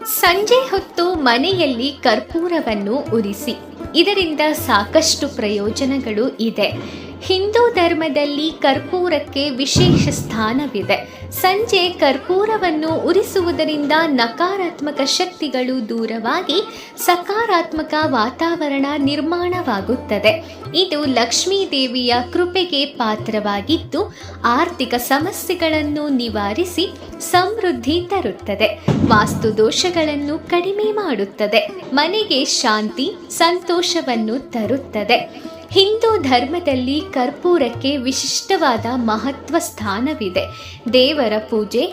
ಸಂಜೆ ಹೊತ್ತು ಮನೆಯಲ್ಲಿ ಕರ್ಪೂರವನ್ನು ಉರಿಸಿ. ಇದರಿಂದ ಸಾಕಷ್ಟು ಪ್ರಯೋಜನಗಳು ಇದೆ. ಹಿಂದೂ ಧರ್ಮದಲ್ಲಿ ಕರ್ಪೂರಕ್ಕೆ ವಿಶೇಷ ಸ್ಥಾನವಿದೆ. ಸಂಜೆ ಕರ್ಪೂರವನ್ನು ಉರಿಸುವುದರಿಂದ ನಕಾರಾತ್ಮಕ ಶಕ್ತಿಗಳು ದೂರವಾಗಿ ಸಕಾರಾತ್ಮಕ ವಾತಾವರಣ ನಿರ್ಮಾಣವಾಗುತ್ತದೆ. ಇದು ಲಕ್ಷ್ಮೀ ದೇವಿಯ ಕೃಪೆಗೆ ಪಾತ್ರವಾಗಿದ್ದು ಆರ್ಥಿಕ ಸಮಸ್ಯೆಗಳನ್ನು ನಿವಾರಿಸಿ ಸಮೃದ್ಧಿ ತರುತ್ತದೆ. ವಾಸ್ತು ದೋಷಗಳನ್ನು ಕಡಿಮೆ ಮಾಡುತ್ತದೆ. ಮನೆಗೆ ಶಾಂತಿ ಸಂತೋಷವನ್ನು ತರುತ್ತದೆ. ಹಿಂದೂ ಧರ್ಮದಲ್ಲಿ ಕರ್ಪೂರಕ್ಕೆ ವಿಶಿಷ್ಟವಾದ ಮಹತ್ವ ಸ್ಥಾನವಿದೆ. ದೇವರ ಪೂಜೆ,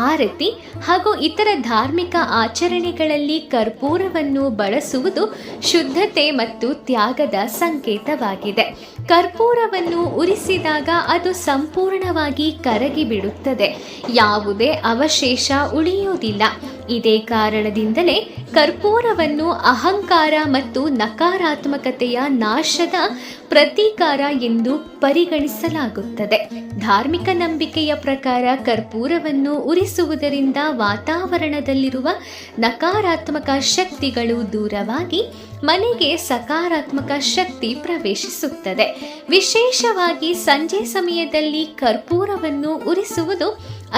ಆರತಿ ಹಾಗೂ ಇತರ ಧಾರ್ಮಿಕ ಆಚರಣೆಗಳಲ್ಲಿ ಕರ್ಪೂರವನ್ನು ಬಳಸುವುದು ಶುದ್ಧತೆ ಮತ್ತು ತ್ಯಾಗದ ಸಂಕೇತವಾಗಿದೆ. ಕರ್ಪೂರವನ್ನು ಉರಿಸಿದಾಗ ಅದು ಸಂಪೂರ್ಣವಾಗಿ ಕರಗಿ ಬಿಡುತ್ತದೆ. ಯಾವುದೇ ಅವಶೇಷ ಉಳಿಯುವುದಿಲ್ಲ. ಇದೇ ಕಾರಣದಿಂದಲೇ ಕರ್ಪೂರವನ್ನು ಅಹಂಕಾರ ಮತ್ತು ನಕಾರಾತ್ಮಕತೆಯ ನಾಶದ ಪ್ರತೀಕಾರ ಎಂದು ಪರಿಗಣಿಸಲಾಗುತ್ತದೆ. ಧಾರ್ಮಿಕ ನಂಬಿಕೆಯ ಪ್ರಕಾರ ಕರ್ಪೂರವನ್ನು ಉರಿಸುವುದರಿಂದ ವಾತಾವರಣದಲ್ಲಿರುವ ನಕಾರಾತ್ಮಕ ಶಕ್ತಿಗಳು ದೂರವಾಗಿ ಮನೆಗೆ ಸಕಾರಾತ್ಮಕ ಶಕ್ತಿ ಪ್ರವೇಶಿಸುತ್ತದೆ. ವಿಶೇಷವಾಗಿ ಸಂಜೆ ಸಮಯದಲ್ಲಿ ಕರ್ಪೂರವನ್ನು ಉರಿಸುವುದು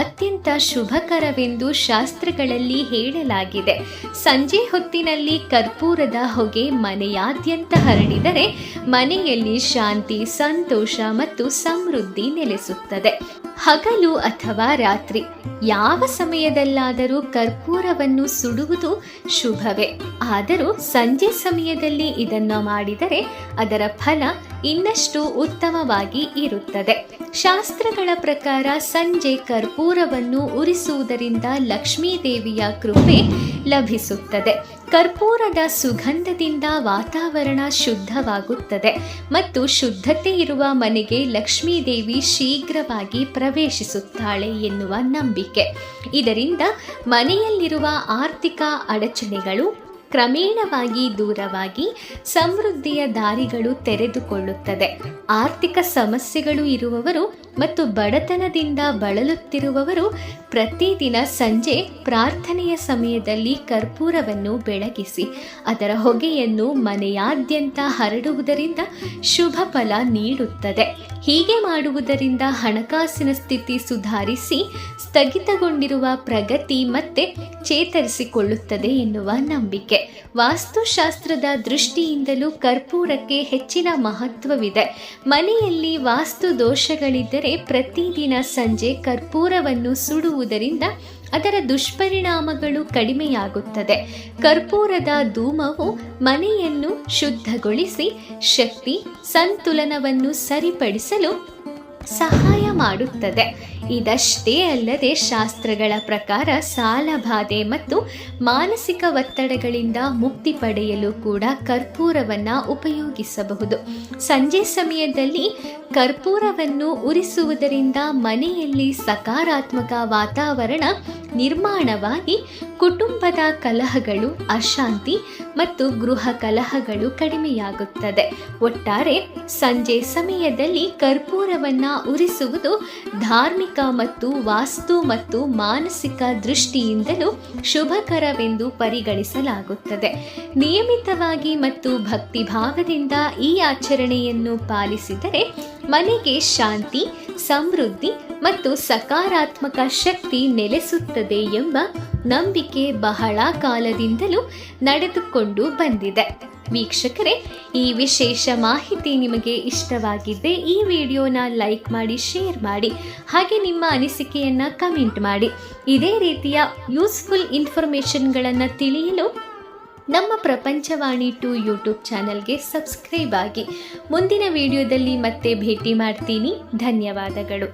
ಅತ್ಯಂತ ಶುಭಕರವೆಂದು ಶಾಸ್ತ್ರಗಳಲ್ಲಿ ಹೇಳಲಾಗಿದೆ. ಸಂಜೆ ಹೊತ್ತಿನಲ್ಲಿ ಕರ್ಪೂರದ ಹೊಗೆ ಮನೆಯಾದ್ಯಂತ ಹರಡಿದರೆ ಮನೆಯಲ್ಲಿ ಶಾಂತಿ, ಸಂತೋಷ ಮತ್ತು ಸಮೃದ್ಧಿ ನೆಲೆಸುತ್ತದೆ. ಹಗಲು ಅಥವಾ ರಾತ್ರಿ ಯಾವ ಸಮಯದಲ್ಲಾದರೂ ಕರ್ಪೂರವನ್ನು ಸುಡುವುದು ಶುಭವೇ. ಆದರೂ ಸಂಜೆ ಸಮಯದಲ್ಲಿ ಇದನ್ನು ಮಾಡಿದರೆ ಅದರ ಫಲ ಇನ್ನಷ್ಟು ಉತ್ತಮವಾಗಿ ಇರುತ್ತದೆ. ಶಾಸ್ತ್ರಗಳ ಪ್ರಕಾರ ಸಂಜೆ ಕರ್ಪೂರವನ್ನು ಉರಿಸುವುದರಿಂದ ಲಕ್ಷ್ಮೀ ದೇವಿಯ ಕೃಪೆ ಲಭಿಸುತ್ತದೆ. ಕರ್ಪೂರದ ಸುಗಂಧದಿಂದ ವಾತಾವರಣ ಶುದ್ಧವಾಗುತ್ತದೆ ಮತ್ತು ಶುದ್ಧತೆ ಇರುವ ಮನೆಗೆ ಲಕ್ಷ್ಮೀ ದೇವಿ ಶೀಘ್ರವಾಗಿ ಪ್ರವೇಶಿಸುತ್ತಾಳೆ ಎನ್ನುವ ನಂಬಿಕೆ. ಇದರಿಂದ ಮನೆಯಲ್ಲಿರುವ ಆರ್ಥಿಕ ಅಡಚಣೆಗಳು ಕ್ರಮೇಣವಾಗಿ ದೂರವಾಗಿ ಸಮೃದ್ಧಿಯ ದಾರಿಗಳು ತೆರೆದುಕೊಳ್ಳುತ್ತದೆ. ಆರ್ಥಿಕ ಸಮಸ್ಯೆಗಳು ಇರುವವರು ಮತ್ತು ಬಡತನದಿಂದ ಬಳಲುತ್ತಿರುವವರು ಪ್ರತಿದಿನ ಸಂಜೆ ಪ್ರಾರ್ಥನೆಯ ಸಮಯದಲ್ಲಿ ಕರ್ಪೂರವನ್ನು ಬೆಳಗಿಸಿ ಅದರ ಹೊಗೆಯನ್ನು ಮನೆಯಾದ್ಯಂತ ಹರಡುವುದರಿಂದ ಶುಭ ಫಲ ನೀಡುತ್ತದೆ. ಹೀಗೆ ಮಾಡುವುದರಿಂದ ಹಣಕಾಸಿನ ಸ್ಥಿತಿ ಸುಧಾರಿಸಿ ಸ್ಥಗಿತಗೊಂಡಿರುವ ಪ್ರಗತಿ ಮತ್ತೆ ಚೇತರಿಸಿಕೊಳ್ಳುತ್ತದೆ ಎನ್ನುವ ನಂಬಿಕೆ. ವಾಸ್ತುಶಾಸ್ತ್ರದ ದೃಷ್ಟಿಯಿಂದಲೂ ಕರ್ಪೂರಕ್ಕೆ ಹೆಚ್ಚಿನ ಮಹತ್ವವಿದೆ. ಮನೆಯಲ್ಲಿ ವಾಸ್ತು ದೋಷಗಳಿದ್ದರೆ ಪ್ರತಿದಿನ ಸಂಜೆ ಕರ್ಪೂರವನ್ನು ಸುಡುವುದರಿಂದ ಅದರ ದುಷ್ಪರಿಣಾಮಗಳು ಕಡಿಮೆಯಾಗುತ್ತದೆ. ಕರ್ಪೂರದ ಧೂಮವು ಮನೆಯನ್ನು ಶುದ್ಧಗೊಳಿಸಿ ಶಕ್ತಿ ಸಂತುಲನವನ್ನು ಸರಿಪಡಿಸಲು ಸಹಾಯ ಮಾಡುತ್ತದೆ. ಇದಷ್ಟೇ ಅಲ್ಲದೆ ಶಾಸ್ತ್ರಗಳ ಪ್ರಕಾರ ಸಾಲಬಾಧೆ ಮತ್ತು ಮಾನಸಿಕ ಒತ್ತಡಗಳಿಂದ ಮುಕ್ತಿ ಪಡೆಯಲು ಕೂಡ ಕರ್ಪೂರವನ್ನು ಉಪಯೋಗಿಸಬಹುದು. ಸಂಜೆ ಸಮಯದಲ್ಲಿ ಕರ್ಪೂರವನ್ನು ಉರಿಸುವುದರಿಂದ ಮನೆಯಲ್ಲಿ ಸಕಾರಾತ್ಮಕ ವಾತಾವರಣ ನಿರ್ಮಾಣವಾಗಿ ಕುಟುಂಬದ ಕಲಹಗಳು, ಅಶಾಂತಿ ಮತ್ತು ಗೃಹ ಕಲಹಗಳು ಕಡಿಮೆಯಾಗುತ್ತದೆ. ಒಟ್ಟಾರೆ ಸಂಜೆ ಸಮಯದಲ್ಲಿ ಕರ್ಪೂರವನ್ನು ಉರಿಸುವುದು ಧಾರ್ಮಿಕ ಮತ್ತು ವಾಸ್ತು ಮತ್ತು ಮಾನಸಿಕ ದೃಷ್ಟಿಯಿಂದಲೂ ಶುಭಕರವೆಂದು ಪರಿಗಣಿಸಲಾಗುತ್ತದೆ. ನಿಯಮಿತವಾಗಿ ಮತ್ತು ಭಕ್ತಿಭಾವದಿಂದ ಈ ಆಚರಣೆಯನ್ನು ಪಾಲಿಸಿದರೆ ಮನೆಗೆ ಶಾಂತಿ, ಸಮೃದ್ಧಿ ಮತ್ತು ಸಕಾರಾತ್ಮಕ ಶಕ್ತಿ ನೆಲೆಸುತ್ತದೆ ಎಂಬ ನಂಬಿಕೆ ಬಹಳ ಕಾಲದಿಂದಲೂ ನಡೆದುಕೊಂಡು ಬಂದಿದೆ. ವೀಕ್ಷಕರೇ, ಈ ವಿಶೇಷ ಮಾಹಿತಿ ನಿಮಗೆ ಇಷ್ಟವಾಗಿದ್ದರೆ ಈ ವಿಡಿಯೋನ ಲೈಕ್ ಮಾಡಿ, ಶೇರ್ ಮಾಡಿ, ಹಾಗೆ ನಿಮ್ಮ ಅನಿಸಿಕೆಯನ್ನು ಕಮೆಂಟ್ ಮಾಡಿ. ಇದೇ ರೀತಿಯ ಯೂಸ್ಫುಲ್ ಇನ್ಫಾರ್ಮೇಷನ್ಗಳನ್ನು ತಿಳಿಯಲು ನಮ್ಮ ಪ್ರಪಂಚವಾಣಿ 2 ಯೂಟ್ಯೂಬ್ ಚಾನಲ್ಗೆ ಸಬ್ಸ್ಕ್ರೈಬ್ ಆಗಿ. ಮುಂದಿನ ವಿಡಿಯೋದಲ್ಲಿ ಮತ್ತೆ ಭೇಟಿ ಮಾಡ್ತೀನಿ. ಧನ್ಯವಾದಗಳು.